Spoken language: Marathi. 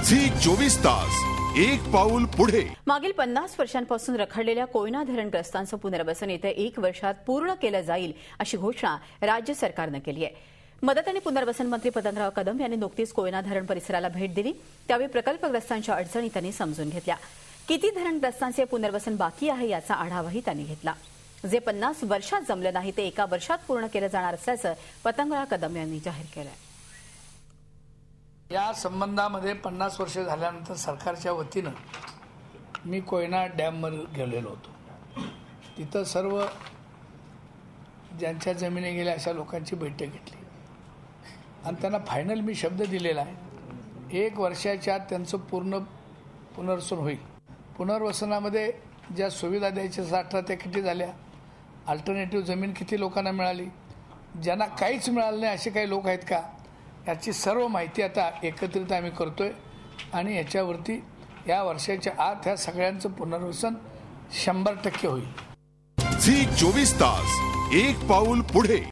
झी 24 तास एक पाऊल पुढे। मागील 50 वर्षांपासून रखडलेल्या कोयना धरणग्रस्तांचं पुनर्वसन येत्या 1 वर्षात पूर्ण केलं जाईल अशी घोषणा राज्य सरकारनं केली आहे। मदत आणि पुनर्वसन मंत्री पतंगराव कदम यांनी नुकतीच कोयना धरण परिसराला भेट दिली। त्यावेळी प्रकल्पग्रस्तांच्या अडचणी त्यांनी समजून घेतल्या। किती धरणग्रस्तांचे पुनर्वसन बाकी आहे याचा आढावाही त्यांनी घेतला। जे 50 वर्षात जमलं नाही ते 1 वर्षात पूर्ण केलं जाणार असल्याचं पतंगराव कदम यांनी जाहीर केलं। या संबंधामध्ये 50 वर्ष झाल्यानंतर सरकारच्या वतीनं मी कोयना डॅमवर गेलेलो होतो। तिथं सर्व ज्यांच्या जमिनी गेल्या अशा लोकांची बैठक घेतली आणि त्यांना फायनल मी शब्द दिलेला आहे 1 वर्षाच्या आत त्यांचं पूर्ण पुनर्वसन होईल। पुनर्वसनामध्ये ज्या सुविधा द्यायच्या 18 त्या किती झाल्या, अल्टरनेटिव्ह जमीन किती लोकांना मिळाली, ज्यांना काहीच मिळालं नाही असे काही लोक आहेत का, याची सर्व माहिती आता एकत्रित आम्ही करतोय आणि याच्यावरती या वर्षाच्या आत ह्या सगळ्यांचं पुनर्वसन 100% होईल। झी 24 तास एक पाऊल पुढे।